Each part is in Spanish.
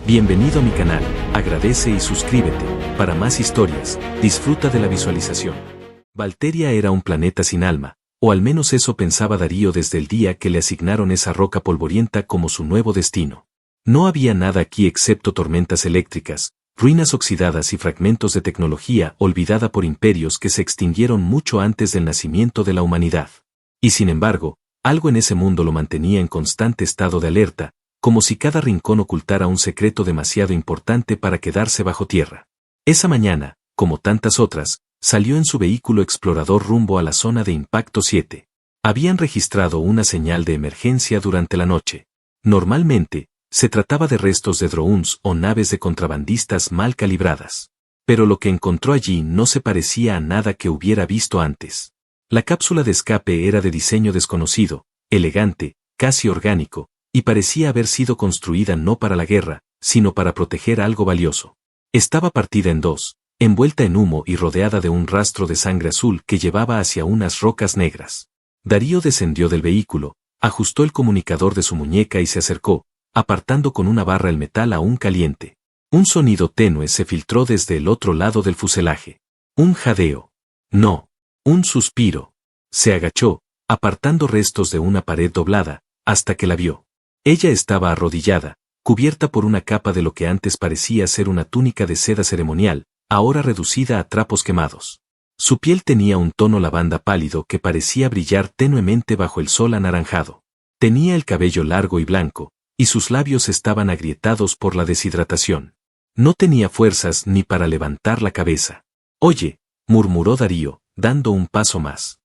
Bienvenido a mi canal, agradece y suscríbete. Para más historias, disfruta de la visualización. Valteria era un planeta sin alma, o al menos eso pensaba Darío desde el día que le asignaron esa roca polvorienta como su nuevo destino. No había nada aquí excepto tormentas eléctricas, ruinas oxidadas y fragmentos de tecnología olvidada por imperios que se extinguieron mucho antes del nacimiento de la humanidad. Y sin embargo, algo en ese mundo lo mantenía en constante estado de alerta, como si cada rincón ocultara un secreto demasiado importante para quedarse bajo tierra. Esa mañana, como tantas otras, salió en su vehículo explorador rumbo a la zona de impacto 7. Habían registrado una señal de emergencia durante la noche. Normalmente, se trataba de restos de drones o naves de contrabandistas mal calibradas. Pero lo que encontró allí no se parecía a nada que hubiera visto antes. La cápsula de escape era de diseño desconocido, elegante, casi orgánico, y parecía haber sido construida no para la guerra, sino para proteger algo valioso. Estaba partida en dos, envuelta en humo y rodeada de un rastro de sangre azul que llevaba hacia unas rocas negras. Darío descendió del vehículo, ajustó el comunicador de su muñeca y se acercó, apartando con una barra el metal aún caliente. Un sonido tenue se filtró desde el otro lado del fuselaje. Un jadeo. No. Un suspiro. Se agachó, apartando restos de una pared doblada, hasta que la vio. Ella estaba arrodillada, cubierta por una capa de lo que antes parecía ser una túnica de seda ceremonial, ahora reducida a trapos quemados. Su piel tenía un tono lavanda pálido que parecía brillar tenuemente bajo el sol anaranjado. Tenía el cabello largo y blanco, y sus labios estaban agrietados por la deshidratación. No tenía fuerzas ni para levantar la cabeza. «Oye», murmuró Darío, dando un paso más.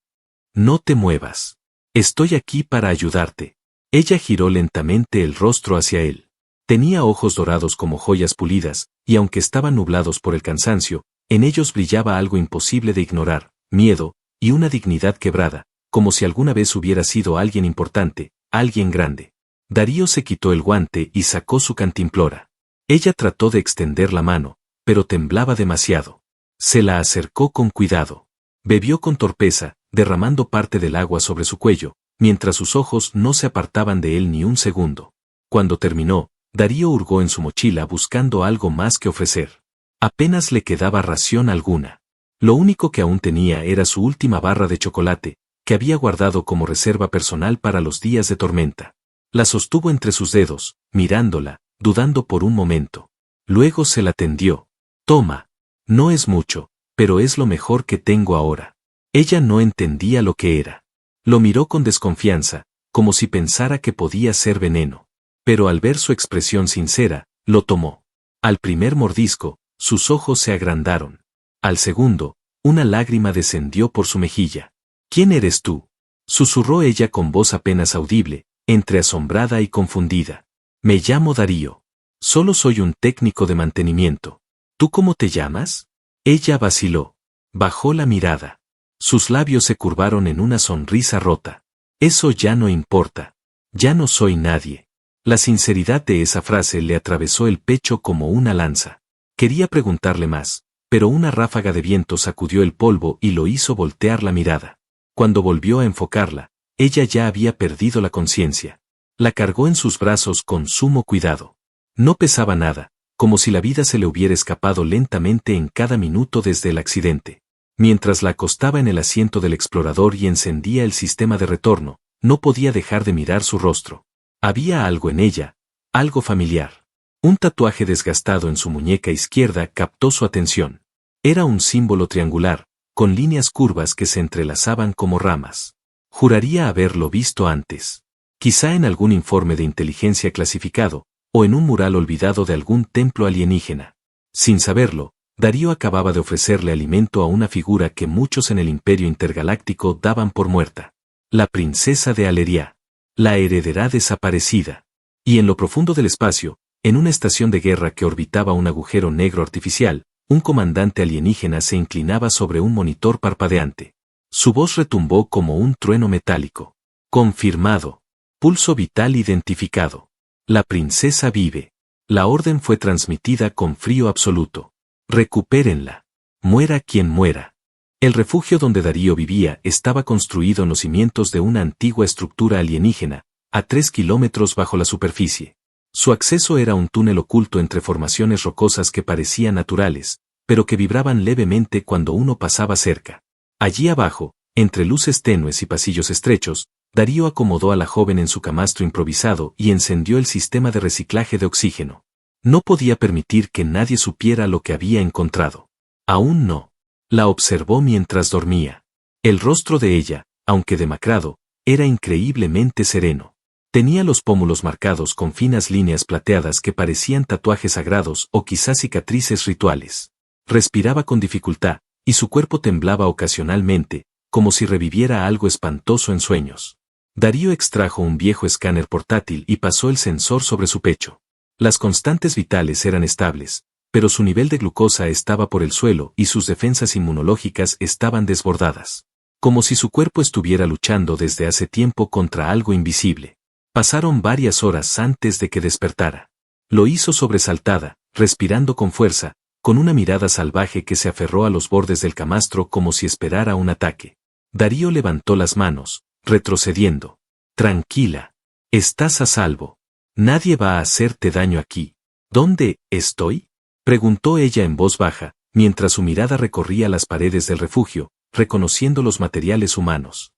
«No te muevas. Estoy aquí para ayudarte». Ella giró lentamente el rostro hacia él. Tenía ojos dorados como joyas pulidas, y aunque estaban nublados por el cansancio, en ellos brillaba algo imposible de ignorar, miedo, y una dignidad quebrada, como si alguna vez hubiera sido alguien importante, alguien grande. Darío se quitó el guante y sacó su cantimplora. Ella trató de extender la mano, pero temblaba demasiado. Se la acercó con cuidado. Bebió con torpeza, derramando parte del agua sobre su cuello, mientras sus ojos no se apartaban de él ni un segundo. Cuando terminó, Darío hurgó en su mochila buscando algo más que ofrecer. Apenas le quedaba ración alguna. Lo único que aún tenía era su última barra de chocolate, que había guardado como reserva personal para los días de tormenta. La sostuvo entre sus dedos, mirándola, dudando por un momento. Luego se la tendió. «Toma. No es mucho, pero es lo mejor que tengo ahora». Ella no entendía lo que era. Lo miró con desconfianza, como si pensara que podía ser veneno. Pero al ver su expresión sincera, lo tomó. Al primer mordisco, sus ojos se agrandaron. Al segundo, una lágrima descendió por su mejilla. «¿Quién eres tú?», susurró ella con voz apenas audible, entre asombrada y confundida. «Me llamo Darío. Solo soy un técnico de mantenimiento. ¿Tú cómo te llamas?». Ella vaciló. Bajó la mirada. Sus labios se curvaron en una sonrisa rota. «Eso ya no importa. Ya no soy nadie». La sinceridad de esa frase le atravesó el pecho como una lanza. Quería preguntarle más, pero una ráfaga de viento sacudió el polvo y lo hizo voltear la mirada. Cuando volvió a enfocarla, ella ya había perdido la conciencia. La cargó en sus brazos con sumo cuidado. No pesaba nada, como si la vida se le hubiera escapado lentamente en cada minuto desde el accidente. Mientras la acostaba en el asiento del explorador y encendía el sistema de retorno, no podía dejar de mirar su rostro. Había algo en ella, algo familiar. Un tatuaje desgastado en su muñeca izquierda captó su atención. Era un símbolo triangular, con líneas curvas que se entrelazaban como ramas. Juraría haberlo visto antes. Quizá en algún informe de inteligencia clasificado, o en un mural olvidado de algún templo alienígena. Sin saberlo, Darío acababa de ofrecerle alimento a una figura que muchos en el Imperio Intergaláctico daban por muerta. La princesa de Aleria. La heredera desaparecida. Y en lo profundo del espacio, en una estación de guerra que orbitaba un agujero negro artificial, un comandante alienígena se inclinaba sobre un monitor parpadeante. Su voz retumbó como un trueno metálico. «Confirmado. Pulso vital identificado. La princesa vive». La orden fue transmitida con frío absoluto. «Recupérenla. Muera quien muera». El refugio donde Darío vivía estaba construido en los cimientos de una antigua estructura alienígena, a 3 kilómetros bajo la superficie. Su acceso era un túnel oculto entre formaciones rocosas que parecían naturales, pero que vibraban levemente cuando uno pasaba cerca. Allí abajo, entre luces tenues y pasillos estrechos, Darío acomodó a la joven en su camastro improvisado y encendió el sistema de reciclaje de oxígeno. No podía permitir que nadie supiera lo que había encontrado. Aún no. La observó mientras dormía. El rostro de ella, aunque demacrado, era increíblemente sereno. Tenía los pómulos marcados con finas líneas plateadas que parecían tatuajes sagrados o quizás cicatrices rituales. Respiraba con dificultad, y su cuerpo temblaba ocasionalmente, como si reviviera algo espantoso en sueños. Darío extrajo un viejo escáner portátil y pasó el sensor sobre su pecho. Las constantes vitales eran estables, pero su nivel de glucosa estaba por el suelo y sus defensas inmunológicas estaban desbordadas. Como si su cuerpo estuviera luchando desde hace tiempo contra algo invisible. Pasaron varias horas antes de que despertara. Lo hizo sobresaltada, respirando con fuerza, con una mirada salvaje que se aferró a los bordes del camastro como si esperara un ataque. Darío levantó las manos, retrocediendo. Tranquila. Estás a salvo. Nadie va a hacerte daño aquí. ¿Dónde estoy? Preguntó ella en voz baja, mientras su mirada recorría las paredes del refugio, reconociendo los materiales humanos.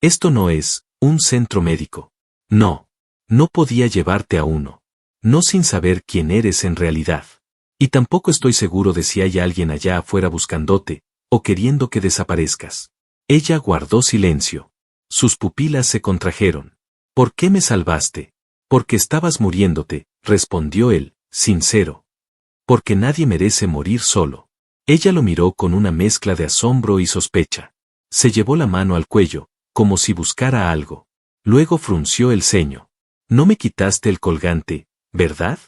Esto no es un centro médico. No. No podía llevarte a uno. No sin saber quién eres en realidad. Y tampoco estoy seguro de si hay alguien allá afuera buscándote, o queriendo que desaparezcas. Ella guardó silencio. Sus pupilas se contrajeron. ¿Por qué me salvaste? Porque estabas muriéndote, respondió él, sincero. Porque nadie merece morir solo. Ella lo miró con una mezcla de asombro y sospecha. Se llevó la mano al cuello, como si buscara algo. Luego frunció el ceño. No me quitaste el colgante, ¿verdad?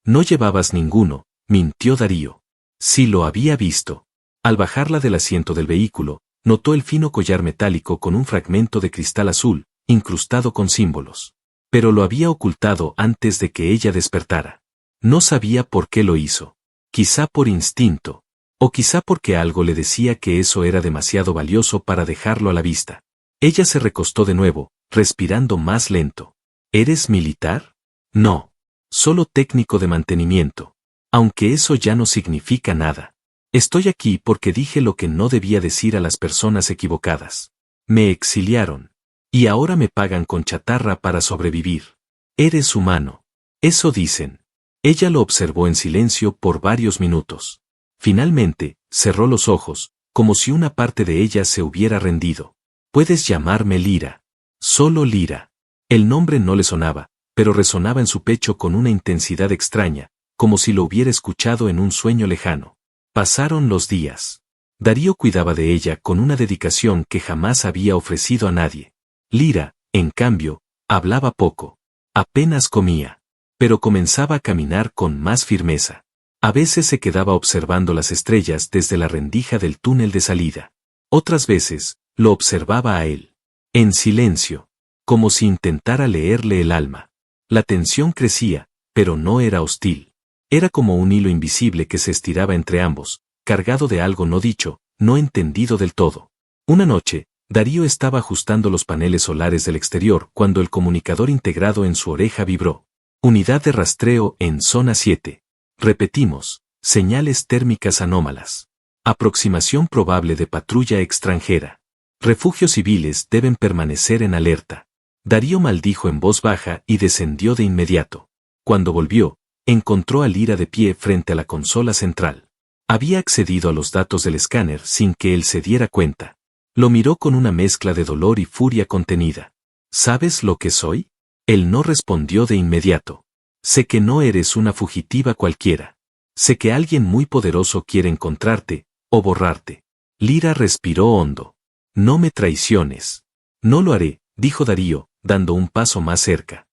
No llevabas ninguno, mintió Darío. Sí lo había visto. Al bajarla del asiento del vehículo, notó el fino collar metálico con un fragmento de cristal azul, incrustado con símbolos. Pero lo había ocultado antes de que ella despertara. No sabía por qué lo hizo. Quizá por instinto. O quizá porque algo le decía que eso era demasiado valioso para dejarlo a la vista. Ella se recostó de nuevo, respirando más lento. ¿Eres militar? No. Solo técnico de mantenimiento. Aunque eso ya no significa nada. Estoy aquí porque dije lo que no debía decir a las personas equivocadas. Me exiliaron. Y ahora me pagan con chatarra para sobrevivir. Eres humano. Eso dicen. Ella lo observó en silencio por varios minutos. Finalmente, cerró los ojos, como si una parte de ella se hubiera rendido. Puedes llamarme Lira. Solo Lira. El nombre no le sonaba, pero resonaba en su pecho con una intensidad extraña, como si lo hubiera escuchado en un sueño lejano. Pasaron los días. Darío cuidaba de ella con una dedicación que jamás había ofrecido a nadie. Lira, en cambio, hablaba poco. Apenas comía. Pero comenzaba a caminar con más firmeza. A veces se quedaba observando las estrellas desde la rendija del túnel de salida. Otras veces, lo observaba a él. En silencio. Como si intentara leerle el alma. La tensión crecía, pero no era hostil. Era como un hilo invisible que se estiraba entre ambos, cargado de algo no dicho, no entendido del todo. Una noche, Darío estaba ajustando los paneles solares del exterior cuando el comunicador integrado en su oreja vibró. Unidad de rastreo en zona 7. Repetimos, señales térmicas anómalas. Aproximación probable de patrulla extranjera. Refugios civiles deben permanecer en alerta. Darío maldijo en voz baja y descendió de inmediato. Cuando volvió, encontró a Lira de pie frente a la consola central. Había accedido a los datos del escáner sin que él se diera cuenta. Lo miró con una mezcla de dolor y furia contenida. ¿Sabes lo que soy? Él no respondió de inmediato. Sé que no eres una fugitiva cualquiera. Sé que alguien muy poderoso quiere encontrarte, o borrarte. Lira respiró hondo. No me traiciones. No lo haré, dijo Darío, dando un paso más cerca.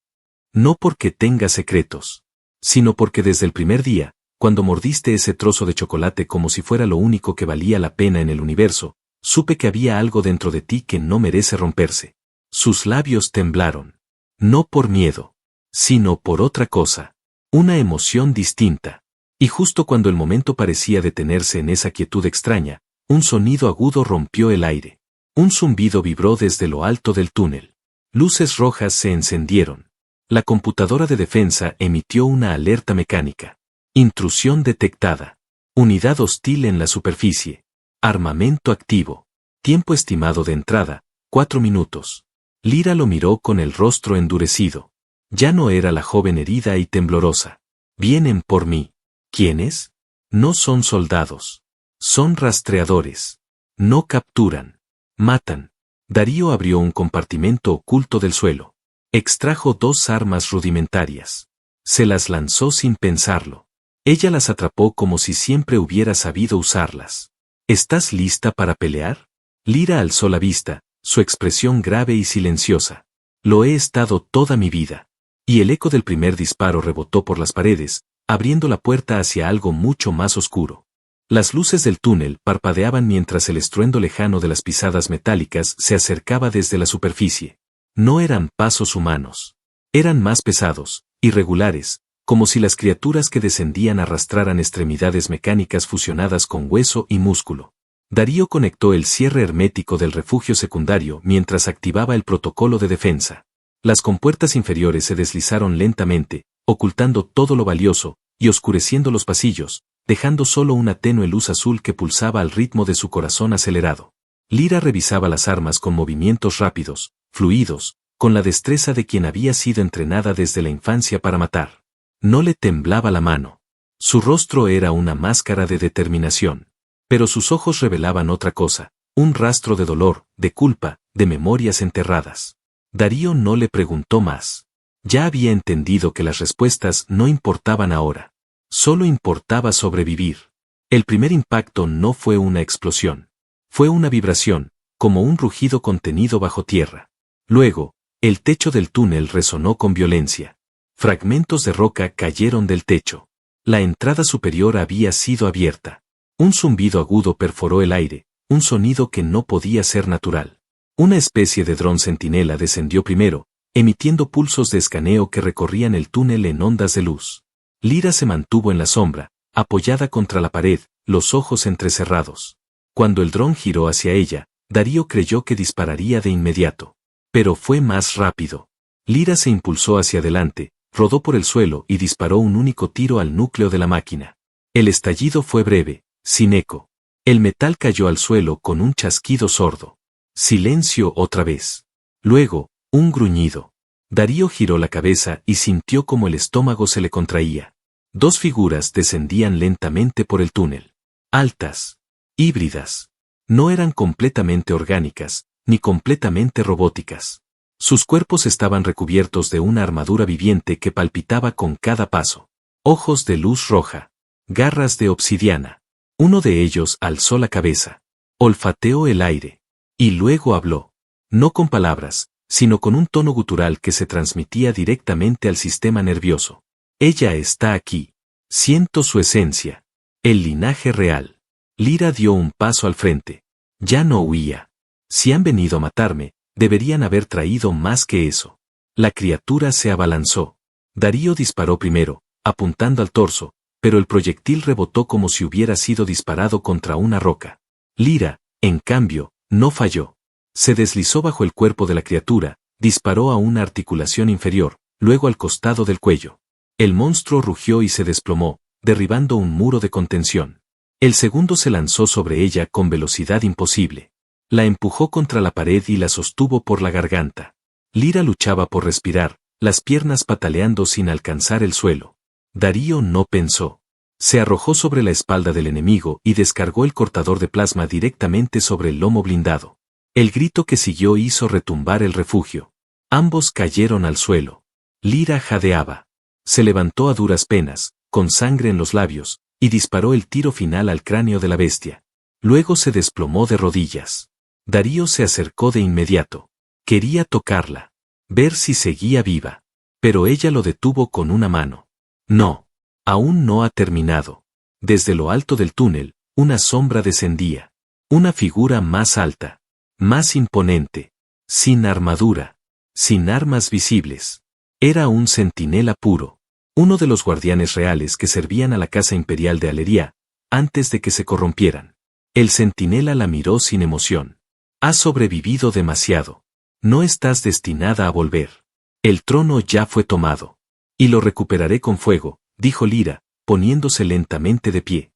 No porque tenga secretos, sino porque desde el primer día, cuando mordiste ese trozo de chocolate como si fuera lo único que valía la pena en el universo, supe que había algo dentro de ti que no merece romperse. Sus labios temblaron. No por miedo, sino por otra cosa. Una emoción distinta. Y justo cuando el momento parecía detenerse en esa quietud extraña, un sonido agudo rompió el aire. Un zumbido vibró desde lo alto del túnel. Luces rojas se encendieron. La computadora de defensa emitió una alerta mecánica. Intrusión detectada. Unidad hostil en la superficie. Armamento activo. Tiempo estimado de entrada, 4 minutos. Lyra lo miró con el rostro endurecido. Ya no era la joven herida y temblorosa. Vienen por mí. ¿Quiénes? No son soldados. Son rastreadores. No capturan. Matan. Darío abrió un compartimento oculto del suelo. Extrajo 2 armas rudimentarias. Se las lanzó sin pensarlo. Ella las atrapó como si siempre hubiera sabido usarlas. ¿Estás lista para pelear? Lyra alzó la vista, su expresión grave y silenciosa. Lo he estado toda mi vida. Y el eco del primer disparo rebotó por las paredes, abriendo la puerta hacia algo mucho más oscuro. Las luces del túnel parpadeaban mientras el estruendo lejano de las pisadas metálicas se acercaba desde la superficie. No eran pasos humanos. Eran más pesados, irregulares, como si las criaturas que descendían arrastraran extremidades mecánicas fusionadas con hueso y músculo. Darío conectó el cierre hermético del refugio secundario mientras activaba el protocolo de defensa. Las compuertas inferiores se deslizaron lentamente, ocultando todo lo valioso, y oscureciendo los pasillos, dejando solo una tenue luz azul que pulsaba al ritmo de su corazón acelerado. Lyra revisaba las armas con movimientos rápidos, fluidos, con la destreza de quien había sido entrenada desde la infancia para matar. No le temblaba la mano. Su rostro era una máscara de determinación. Pero sus ojos revelaban otra cosa, un rastro de dolor, de culpa, de memorias enterradas. Darío no le preguntó más. Ya había entendido que las respuestas no importaban ahora. Solo importaba sobrevivir. El primer impacto no fue una explosión. Fue una vibración, como un rugido contenido bajo tierra. Luego, el techo del túnel resonó con violencia. Fragmentos de roca cayeron del techo. La entrada superior había sido abierta. Un zumbido agudo perforó el aire, un sonido que no podía ser natural. Una especie de dron centinela descendió primero, emitiendo pulsos de escaneo que recorrían el túnel en ondas de luz. Lyra se mantuvo en la sombra, apoyada contra la pared, los ojos entrecerrados. Cuando el dron giró hacia ella, Darío creyó que dispararía de inmediato. Pero fue más rápido. Lyra se impulsó hacia adelante, rodó por el suelo y disparó un único tiro al núcleo de la máquina. El estallido fue breve, sin eco. El metal cayó al suelo con un chasquido sordo. Silencio otra vez. Luego, un gruñido. Darío giró la cabeza y sintió como el estómago se le contraía. 2 figuras descendían lentamente por el túnel. Altas. Híbridas. No eran completamente orgánicas, ni completamente robóticas. Sus cuerpos estaban recubiertos de una armadura viviente que palpitaba con cada paso. Ojos de luz roja. Garras de obsidiana. Uno de ellos alzó la cabeza. Olfateó el aire. Y luego habló. No con palabras, sino con un tono gutural que se transmitía directamente al sistema nervioso. Ella está aquí. Siento su esencia. El linaje real. Lyra dio un paso al frente. Ya no huía. Si han venido a matarme, deberían haber traído más que eso. La criatura se abalanzó. Darío disparó primero, apuntando al torso, pero el proyectil rebotó como si hubiera sido disparado contra una roca. Lyra, en cambio, no falló. Se deslizó bajo el cuerpo de la criatura, disparó a una articulación inferior, luego al costado del cuello. El monstruo rugió y se desplomó, derribando un muro de contención. El segundo se lanzó sobre ella con velocidad imposible. La empujó contra la pared y la sostuvo por la garganta. Lyra luchaba por respirar, las piernas pataleando sin alcanzar el suelo. Darío no pensó. Se arrojó sobre la espalda del enemigo y descargó el cortador de plasma directamente sobre el lomo blindado. El grito que siguió hizo retumbar el refugio. Ambos cayeron al suelo. Lyra jadeaba. Se levantó a duras penas, con sangre en los labios, y disparó el tiro final al cráneo de la bestia. Luego se desplomó de rodillas. Darío se acercó de inmediato. Quería tocarla. Ver si seguía viva. Pero ella lo detuvo con una mano. No. Aún no ha terminado. Desde lo alto del túnel, una sombra descendía. Una figura más alta. Más imponente. Sin armadura. Sin armas visibles. Era un centinela puro. Uno de los guardianes reales que servían a la casa imperial de Aleria, antes de que se corrompieran. El centinela la miró sin emoción. Has sobrevivido demasiado. No estás destinada a volver. El trono ya fue tomado. Y lo recuperaré con fuego, dijo Lyra, poniéndose lentamente de pie.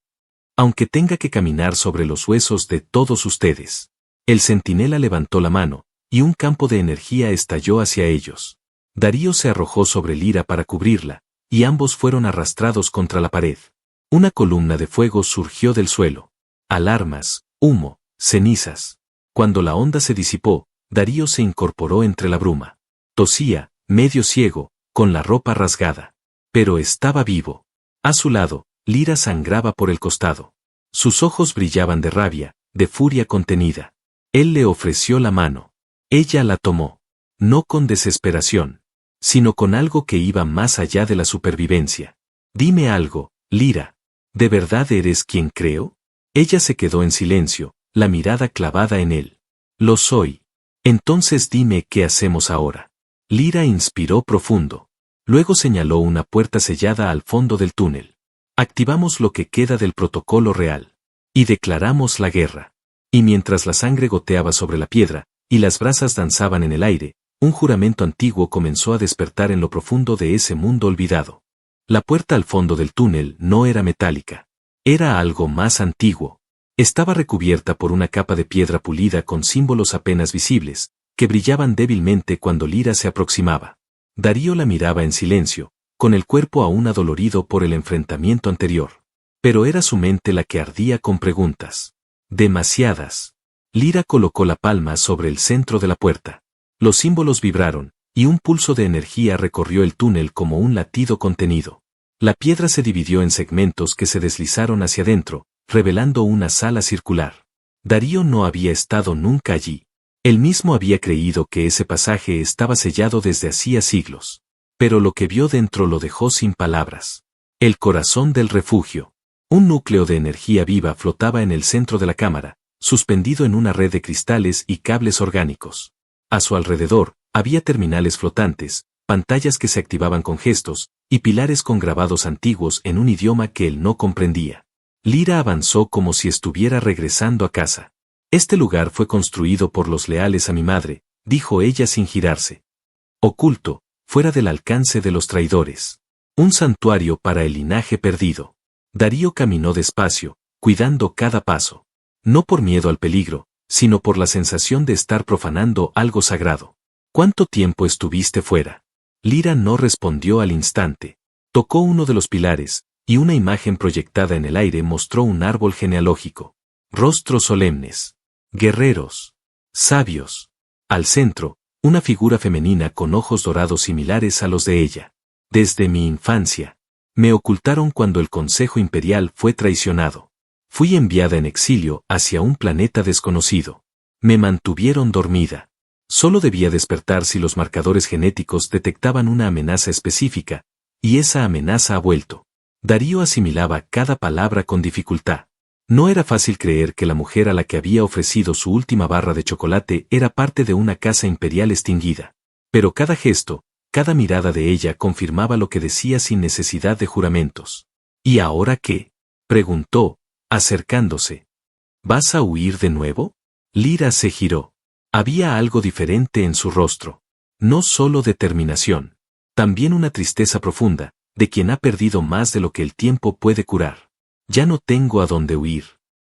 Aunque tenga que caminar sobre los huesos de todos ustedes. El centinela levantó la mano, y un campo de energía estalló hacia ellos. Darío se arrojó sobre Lyra para cubrirla, y ambos fueron arrastrados contra la pared. Una columna de fuego surgió del suelo. Alarmas, humo, cenizas. Cuando la onda se disipó, Darío se incorporó entre la bruma. Tosía, medio ciego, con la ropa rasgada. Pero estaba vivo. A su lado, Lyra sangraba por el costado. Sus ojos brillaban de rabia, de furia contenida. Él le ofreció la mano. Ella la tomó. No con desesperación, sino con algo que iba más allá de la supervivencia. Dime algo, Lyra. ¿De verdad eres quien creo? Ella se quedó en silencio, la mirada clavada en él. Lo soy. Entonces dime qué hacemos ahora. Lyra inspiró profundo. Luego señaló una puerta sellada al fondo del túnel. Activamos lo que queda del protocolo real. Y declaramos la guerra. Y mientras la sangre goteaba sobre la piedra, y las brasas danzaban en el aire, un juramento antiguo comenzó a despertar en lo profundo de ese mundo olvidado. La puerta al fondo del túnel no era metálica. Era algo más antiguo. Estaba recubierta por una capa de piedra pulida con símbolos apenas visibles, que brillaban débilmente cuando Lyra se aproximaba. Darío la miraba en silencio, con el cuerpo aún adolorido por el enfrentamiento anterior. Pero era su mente la que ardía con preguntas. Demasiadas. Lyra colocó la palma sobre el centro de la puerta. Los símbolos vibraron, y un pulso de energía recorrió el túnel como un latido contenido. La piedra se dividió en segmentos que se deslizaron hacia adentro, revelando una sala circular. Darío no había estado nunca allí. Él mismo había creído que ese pasaje estaba sellado desde hacía siglos. Pero lo que vio dentro lo dejó sin palabras. El corazón del refugio. Un núcleo de energía viva flotaba en el centro de la cámara, suspendido en una red de cristales y cables orgánicos. A su alrededor, había terminales flotantes, pantallas que se activaban con gestos, y pilares con grabados antiguos en un idioma que él no comprendía. Lyra avanzó como si estuviera regresando a casa. Este lugar fue construido por los leales a mi madre, dijo ella sin girarse. Oculto, fuera del alcance de los traidores. Un santuario para el linaje perdido. Darío caminó despacio, cuidando cada paso. No por miedo al peligro, sino por la sensación de estar profanando algo sagrado. ¿Cuánto tiempo estuviste fuera? Lyra no respondió al instante. Tocó uno de los pilares, y una imagen proyectada en el aire mostró un árbol genealógico. Rostros solemnes. Guerreros. Sabios. Al centro, una figura femenina con ojos dorados similares a los de ella. Desde mi infancia. Me ocultaron cuando el Consejo Imperial fue traicionado. Fui enviada en exilio hacia un planeta desconocido. Me mantuvieron dormida. Solo debía despertar si los marcadores genéticos detectaban una amenaza específica, y esa amenaza ha vuelto. Darío asimilaba cada palabra con dificultad. No era fácil creer que la mujer a la que había ofrecido su última barra de chocolate era parte de una casa imperial extinguida. Pero cada gesto, cada mirada de ella confirmaba lo que decía sin necesidad de juramentos. ¿Y ahora qué? Preguntó, acercándose. ¿Vas a huir de nuevo? Lyra se giró. Había algo diferente en su rostro. No solo determinación. También una tristeza profunda, de quien ha perdido más de lo que el tiempo puede curar. Ya no tengo a dónde huir.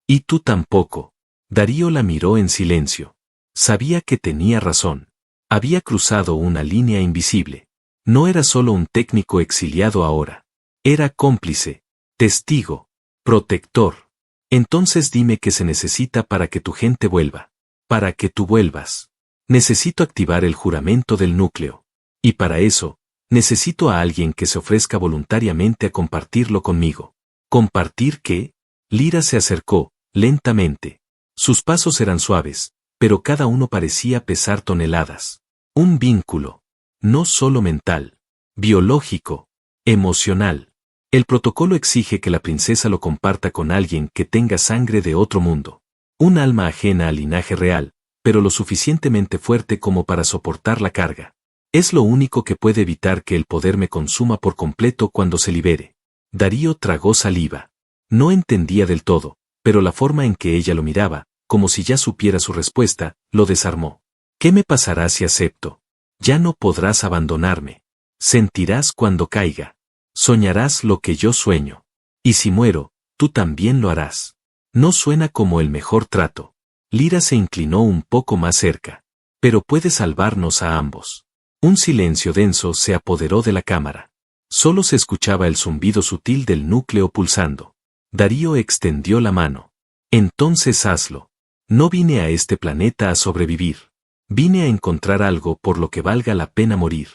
Y tú tampoco. Darío la miró en silencio. Sabía que tenía razón. Había cruzado una línea invisible. No era solo un técnico exiliado ahora. Era cómplice, testigo, protector. Entonces dime qué se necesita para que tu gente vuelva. Para que tú vuelvas. Necesito activar el juramento del núcleo. Y para eso, necesito a alguien que se ofrezca voluntariamente a compartirlo conmigo. ¿Compartir qué? Lyra se acercó, lentamente. Sus pasos eran suaves, pero cada uno parecía pesar toneladas. Un vínculo. No solo mental. Biológico. Emocional. El protocolo exige que la princesa lo comparta con alguien que tenga sangre de otro mundo. Un alma ajena al linaje real, pero lo suficientemente fuerte como para soportar la carga. Es lo único que puede evitar que el poder me consuma por completo cuando se libere. Darío tragó saliva. No entendía del todo, pero la forma en que ella lo miraba, como si ya supiera su respuesta, lo desarmó. ¿Qué me pasará si acepto? Ya no podrás abandonarme. Sentirás cuando caiga. Soñarás lo que yo sueño. Y si muero, tú también lo harás. No suena como el mejor trato. Lyra se inclinó un poco más cerca. Pero puede salvarnos a ambos. Un silencio denso se apoderó de la cámara. Solo se escuchaba el zumbido sutil del núcleo pulsando. Darío extendió la mano. Entonces hazlo. No vine a este planeta a sobrevivir. Vine a encontrar algo por lo que valga la pena morir.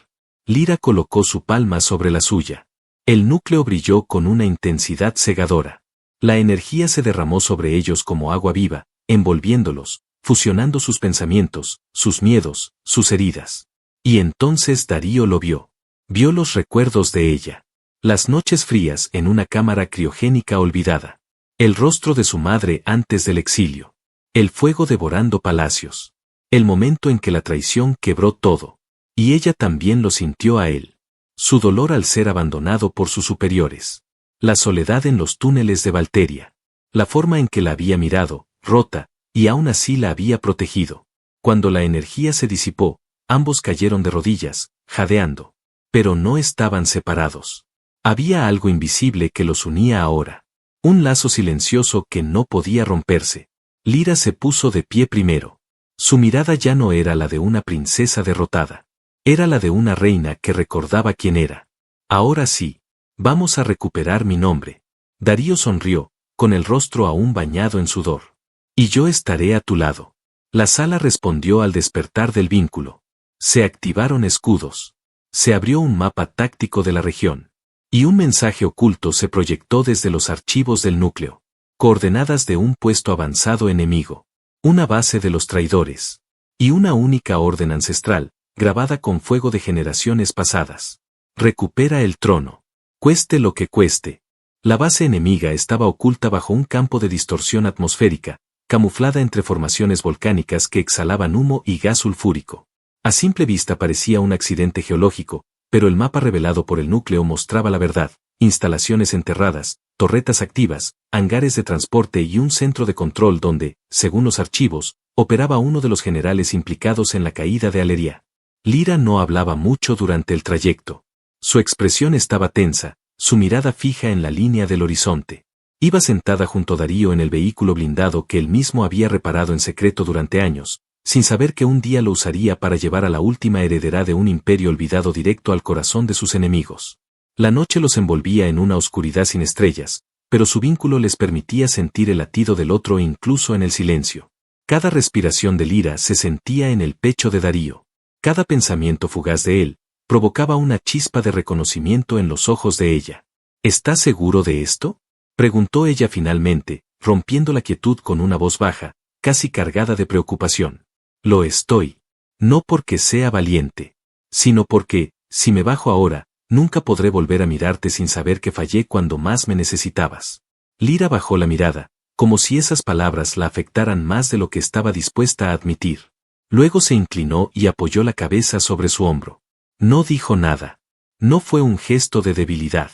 Lyra colocó su palma sobre la suya. El núcleo brilló con una intensidad cegadora. La energía se derramó sobre ellos como agua viva, envolviéndolos, fusionando sus pensamientos, sus miedos, sus heridas. Y entonces Darío lo vio. Vio los recuerdos de ella. Las noches frías en una cámara criogénica olvidada. El rostro de su madre antes del exilio. El fuego devorando palacios. El momento en que la traición quebró todo. Y ella también lo sintió a él. Su dolor al ser abandonado por sus superiores. La soledad en los túneles de Valteria. La forma en que la había mirado, rota, y aún así la había protegido. Cuando la energía se disipó, ambos cayeron de rodillas, jadeando. Pero no estaban separados. Había algo invisible que los unía ahora. Un lazo silencioso que no podía romperse. Lyra se puso de pie primero. Su mirada ya no era la de una princesa derrotada. Era la de una reina que recordaba quién era. Ahora sí, vamos a recuperar mi nombre. Darío sonrió, con el rostro aún bañado en sudor. Y yo estaré a tu lado. La sala respondió al despertar del vínculo. Se activaron escudos. Se abrió un mapa táctico de la región. Y un mensaje oculto se proyectó desde los archivos del núcleo. Coordenadas de un puesto avanzado enemigo. Una base de los traidores. Y una única orden ancestral, grabada con fuego de generaciones pasadas. Recupera el trono. Cueste lo que cueste. La base enemiga estaba oculta bajo un campo de distorsión atmosférica, camuflada entre formaciones volcánicas que exhalaban humo y gas sulfúrico. A simple vista parecía un accidente geológico, pero el mapa revelado por el núcleo mostraba la verdad: instalaciones enterradas, torretas activas, hangares de transporte y un centro de control donde, según los archivos, operaba uno de los generales implicados en la caída de Aleria. Lyra no hablaba mucho durante el trayecto. Su expresión estaba tensa, su mirada fija en la línea del horizonte. Iba sentada junto a Darío en el vehículo blindado que él mismo había reparado en secreto durante años, sin saber que un día lo usaría para llevar a la última heredera de un imperio olvidado directo al corazón de sus enemigos. La noche los envolvía en una oscuridad sin estrellas, pero su vínculo les permitía sentir el latido del otro incluso en el silencio. Cada respiración de Lyra se sentía en el pecho de Darío. Cada pensamiento fugaz de él provocaba una chispa de reconocimiento en los ojos de ella. ¿Estás seguro de esto?, preguntó ella finalmente, rompiendo la quietud con una voz baja, casi cargada de preocupación. Lo estoy. No porque sea valiente, sino porque, si me bajo ahora, nunca podré volver a mirarte sin saber que fallé cuando más me necesitabas. Lyra bajó la mirada, como si esas palabras la afectaran más de lo que estaba dispuesta a admitir. Luego se inclinó y apoyó la cabeza sobre su hombro. No dijo nada. No fue un gesto de debilidad.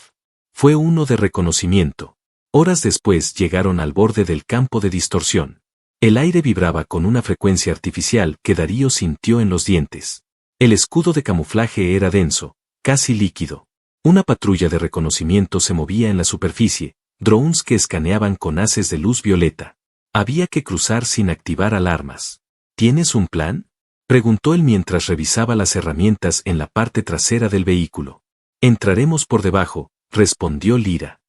Fue uno de reconocimiento. Horas después llegaron al borde del campo de distorsión. El aire vibraba con una frecuencia artificial que Darío sintió en los dientes. El escudo de camuflaje era denso, casi líquido. Una patrulla de reconocimiento se movía en la superficie, drones que escaneaban con haces de luz violeta. Había que cruzar sin activar alarmas. ¿Tienes un plan?, preguntó él mientras revisaba las herramientas en la parte trasera del vehículo. Entraremos por debajo, respondió Lyra.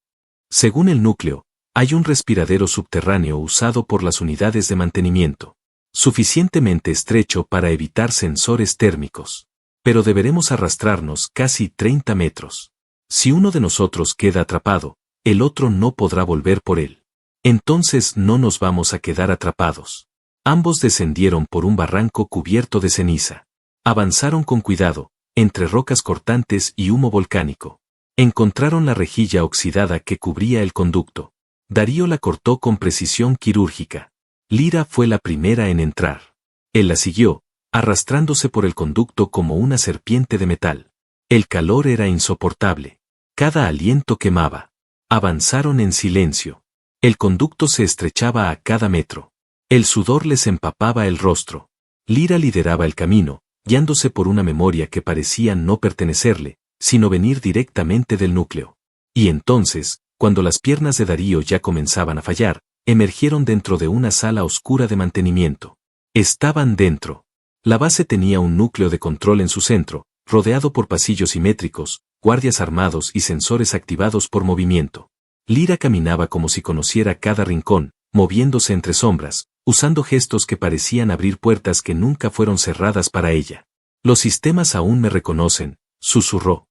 Según el núcleo, hay un respiradero subterráneo usado por las unidades de mantenimiento. Suficientemente estrecho para evitar sensores térmicos. Pero deberemos arrastrarnos casi 30 metros. Si uno de nosotros queda atrapado, el otro no podrá volver por él. Entonces no nos vamos a quedar atrapados. Ambos descendieron por un barranco cubierto de ceniza. Avanzaron con cuidado, entre rocas cortantes y humo volcánico. Encontraron la rejilla oxidada que cubría el conducto. Darío la cortó con precisión quirúrgica. Lyra fue la primera en entrar. Él la siguió, arrastrándose por el conducto como una serpiente de metal. El calor era insoportable. Cada aliento quemaba. Avanzaron en silencio. El conducto se estrechaba a cada metro. El sudor les empapaba el rostro. Lyra lideraba el camino, guiándose por una memoria que parecía no pertenecerle, sino venir directamente del núcleo. Y entonces, cuando las piernas de Darío ya comenzaban a fallar, emergieron dentro de una sala oscura de mantenimiento. Estaban dentro. La base tenía un núcleo de control en su centro, rodeado por pasillos simétricos, guardias armados y sensores activados por movimiento. Lyra caminaba como si conociera cada rincón, moviéndose entre sombras, usando gestos que parecían abrir puertas que nunca fueron cerradas para ella. Los sistemas aún me reconocen, susurró.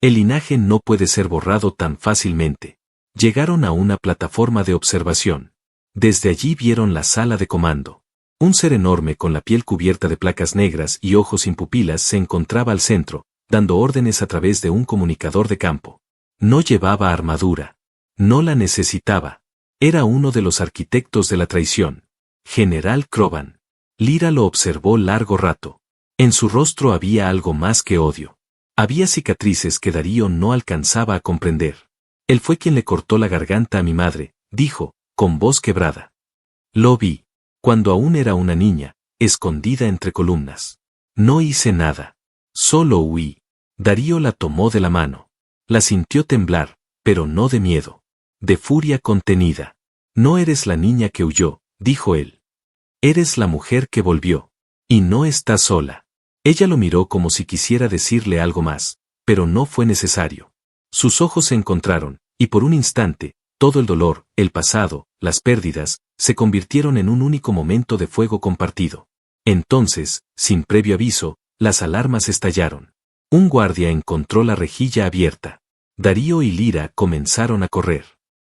El linaje no puede ser borrado tan fácilmente. Llegaron a una plataforma de observación. Desde allí vieron la sala de comando. Un ser enorme con la piel cubierta de placas negras y ojos sin pupilas se encontraba al centro, dando órdenes a través de un comunicador de campo. No llevaba armadura. No la necesitaba. Era uno de los arquitectos de la traición. General Krovan. Lyra lo observó largo rato. En su rostro había algo más que odio. Había cicatrices que Darío no alcanzaba a comprender. Él fue quien le cortó la garganta a mi madre, dijo, con voz quebrada. Lo vi. Cuando aún era una niña, escondida entre columnas. No hice nada. Solo huí. Darío la tomó de la mano. La sintió temblar, pero no de miedo. De furia contenida. No eres la niña que huyó, dijo él. Eres la mujer que volvió. Y no estás sola. Ella lo miró como si quisiera decirle algo más, pero no fue necesario. Sus ojos se encontraron, y por un instante, todo el dolor, el pasado, las pérdidas, se convirtieron en un único momento de fuego compartido. Entonces, sin previo aviso, las alarmas estallaron. Un guardia encontró la rejilla abierta. Darío y Lyra comenzaron a correr.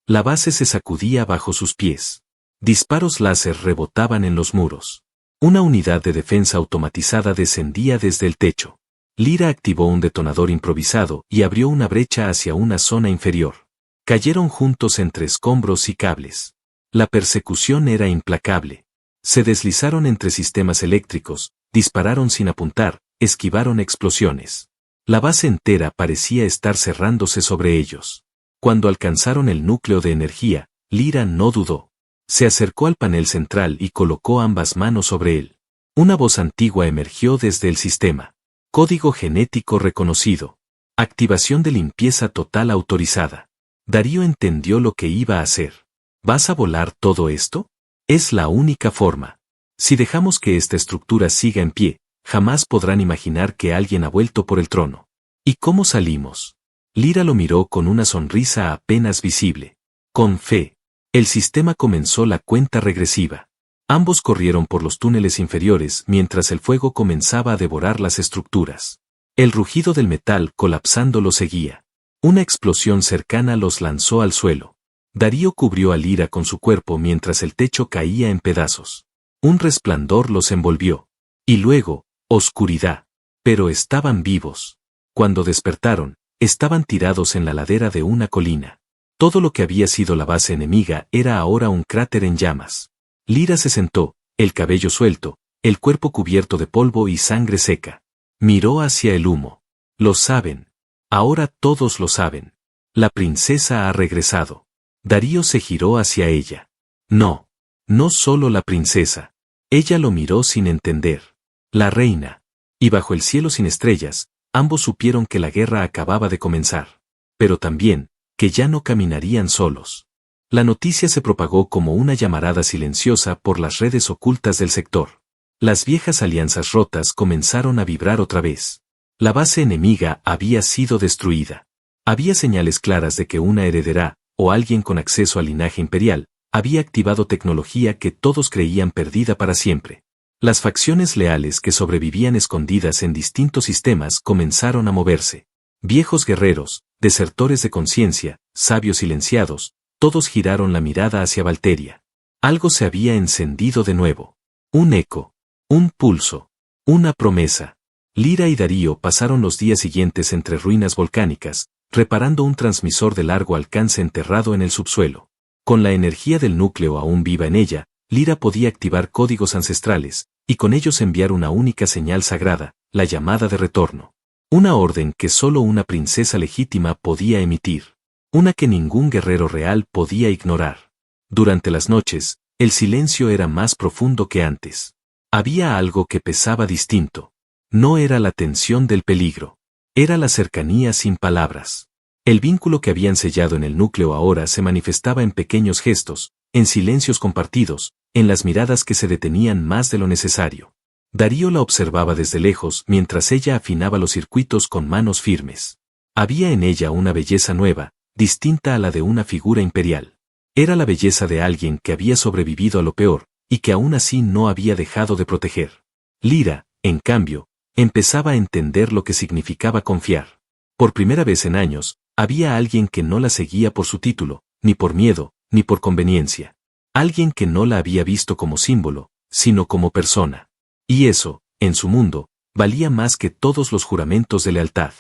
La base se sacudía bajo sus pies. Disparos láser rebotaban en los muros. Una unidad de defensa automatizada descendía desde el techo. Lyra activó un detonador improvisado y abrió una brecha hacia una zona inferior. Cayeron juntos entre escombros y cables. La persecución era implacable. Se deslizaron entre sistemas eléctricos, dispararon sin apuntar, esquivaron explosiones. La base entera parecía estar cerrándose sobre ellos. Cuando alcanzaron el núcleo de energía, Lyra no dudó. Se acercó al panel central y colocó ambas manos sobre él. Una voz antigua emergió desde el sistema. Código genético reconocido. Activación de limpieza total autorizada. Darío entendió lo que iba a hacer. ¿Vas a volar todo esto? Es la única forma. Si dejamos que esta estructura siga en pie, jamás podrán imaginar que alguien ha vuelto por el trono. ¿Y cómo salimos? Lyra lo miró con una sonrisa apenas visible. Con fe. El sistema comenzó la cuenta regresiva. Ambos corrieron por los túneles inferiores mientras el fuego comenzaba a devorar las estructuras. El rugido del metal colapsando los seguía. Una explosión cercana los lanzó al suelo. Darío cubrió a Lyra con su cuerpo mientras el techo caía en pedazos. Un resplandor los envolvió. Y luego, oscuridad. Pero estaban vivos. Cuando despertaron, estaban tirados en la ladera de una colina. Todo lo que había sido la base enemiga era ahora un cráter en llamas. Lyra se sentó, el cabello suelto, el cuerpo cubierto de polvo y sangre seca. Miró hacia el humo. Lo saben. Ahora todos lo saben. La princesa ha regresado. Darío se giró hacia ella. No. No solo la princesa. Ella lo miró sin entender. La reina. Y bajo el cielo sin estrellas, ambos supieron que la guerra acababa de comenzar. Pero también, que ya no caminarían solos. La noticia se propagó como una llamarada silenciosa por las redes ocultas del sector. Las viejas alianzas rotas comenzaron a vibrar otra vez. La base enemiga había sido destruida. Había señales claras de que una heredera, o alguien con acceso al linaje imperial, había activado tecnología que todos creían perdida para siempre. Las facciones leales que sobrevivían escondidas en distintos sistemas comenzaron a moverse. Viejos guerreros, desertores de conciencia, sabios silenciados, todos giraron la mirada hacia Valteria. Algo se había encendido de nuevo. Un eco. Un pulso. Una promesa. Lyra y Darío pasaron los días siguientes entre ruinas volcánicas, reparando un transmisor de largo alcance enterrado en el subsuelo. Con la energía del núcleo aún viva en ella, Lyra podía activar códigos ancestrales, y con ellos enviar una única señal sagrada, la llamada de retorno. Una orden que solo una princesa legítima podía emitir. Una que ningún guerrero real podía ignorar. Durante las noches, el silencio era más profundo que antes. Había algo que pesaba distinto. No era la tensión del peligro. Era la cercanía sin palabras. El vínculo que habían sellado en el núcleo ahora se manifestaba en pequeños gestos, en silencios compartidos, en las miradas que se detenían más de lo necesario. Darío la observaba desde lejos mientras ella afinaba los circuitos con manos firmes. Había en ella una belleza nueva, distinta a la de una figura imperial. Era la belleza de alguien que había sobrevivido a lo peor, y que aún así no había dejado de proteger. Lyra, en cambio, empezaba a entender lo que significaba confiar. Por primera vez en años, había alguien que no la seguía por su título, ni por miedo, ni por conveniencia. Alguien que no la había visto como símbolo, sino como persona. Y eso, en su mundo, valía más que todos los juramentos de lealtad.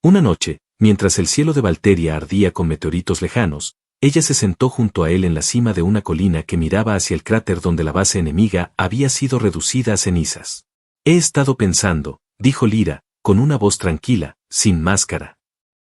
Una noche, mientras el cielo de Valteria ardía con meteoritos lejanos, ella se sentó junto a él en la cima de una colina que miraba hacia el cráter donde la base enemiga había sido reducida a cenizas. He estado pensando, dijo Lyra, con una voz tranquila, sin máscara.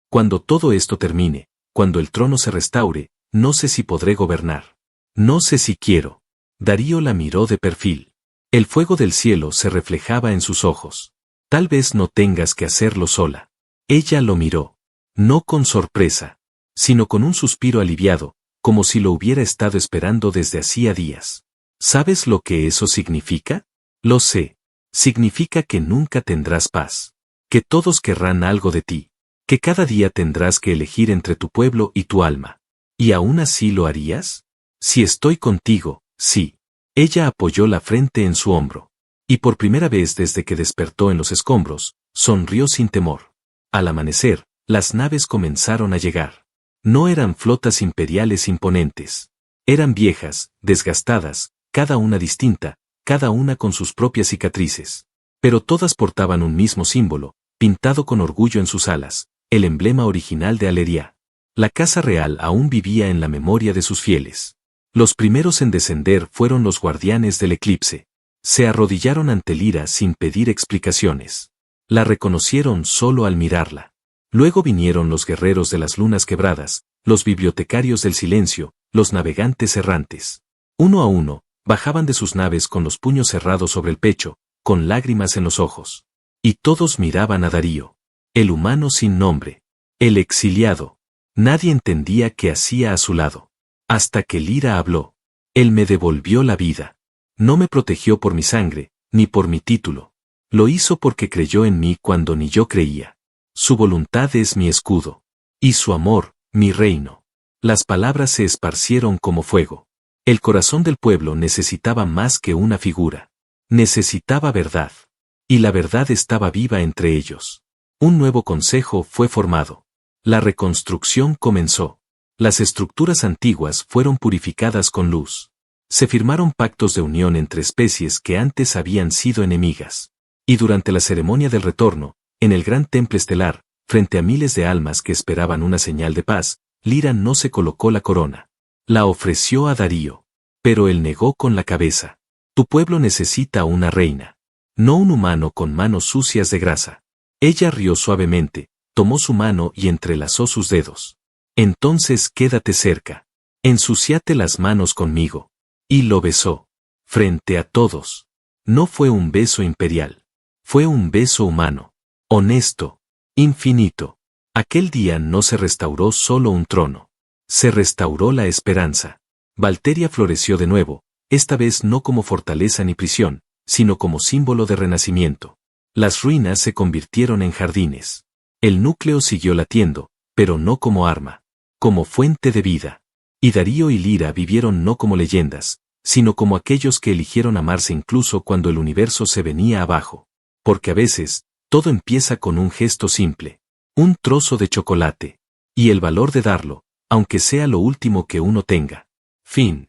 Cuando todo esto termine, cuando el trono se restaure, no sé si podré gobernar. No sé si quiero. Darío la miró de perfil. El fuego del cielo se reflejaba en sus ojos. Tal vez no tengas que hacerlo sola. Ella lo miró. No con sorpresa, sino con un suspiro aliviado, como si lo hubiera estado esperando desde hacía días. ¿Sabes lo que eso significa? Lo sé. Significa que nunca tendrás paz. Que todos querrán algo de ti. Que cada día tendrás que elegir entre tu pueblo y tu alma. ¿Y aún así lo harías? Si estoy contigo, sí. Ella apoyó la frente en su hombro. Y por primera vez desde que despertó en los escombros, sonrió sin temor. Al amanecer, las naves comenzaron a llegar. No eran flotas imperiales imponentes. Eran viejas, desgastadas, cada una distinta, cada una con sus propias cicatrices. Pero todas portaban un mismo símbolo, pintado con orgullo en sus alas, el emblema original de Aleria. La casa real aún vivía en la memoria de sus fieles. Los primeros en descender fueron los guardianes del eclipse. Se arrodillaron ante Lyra sin pedir explicaciones. La reconocieron solo al mirarla. Luego vinieron los guerreros de las lunas quebradas, los bibliotecarios del silencio, los navegantes errantes. Uno a uno, bajaban de sus naves con los puños cerrados sobre el pecho, con lágrimas en los ojos. Y todos miraban a Darío. El humano sin nombre. El exiliado. Nadie entendía qué hacía a su lado. Hasta que Lyra habló. Él me devolvió la vida. No me protegió por mi sangre, ni por mi título. Lo hizo porque creyó en mí cuando ni yo creía. Su voluntad es mi escudo. Y su amor, mi reino. Las palabras se esparcieron como fuego. El corazón del pueblo necesitaba más que una figura. Necesitaba verdad. Y la verdad estaba viva entre ellos. Un nuevo consejo fue formado. La reconstrucción comenzó. Las estructuras antiguas fueron purificadas con luz. Se firmaron pactos de unión entre especies que antes habían sido enemigas. Y durante la ceremonia del retorno, en el gran templo estelar, frente a miles de almas que esperaban una señal de paz, Lyra no se colocó la corona. La ofreció a Darío. Pero él negó con la cabeza. Tu pueblo necesita una reina. No un humano con manos sucias de grasa. Ella rió suavemente, tomó su mano y entrelazó sus dedos. Entonces quédate cerca. Ensuciate las manos conmigo. Y lo besó. Frente a todos. No fue un beso imperial. Fue un beso humano. Honesto. Infinito. Aquel día no se restauró solo un trono. Se restauró la esperanza. Valteria floreció de nuevo, esta vez no como fortaleza ni prisión, sino como símbolo de renacimiento. Las ruinas se convirtieron en jardines. El núcleo siguió latiendo, pero no como arma. Como fuente de vida. Y Darío y Lyra vivieron no como leyendas, sino como aquellos que eligieron amarse incluso cuando el universo se venía abajo. Porque a veces, todo empieza con un gesto simple. Un trozo de chocolate. Y el valor de darlo, aunque sea lo último que uno tenga. Fin.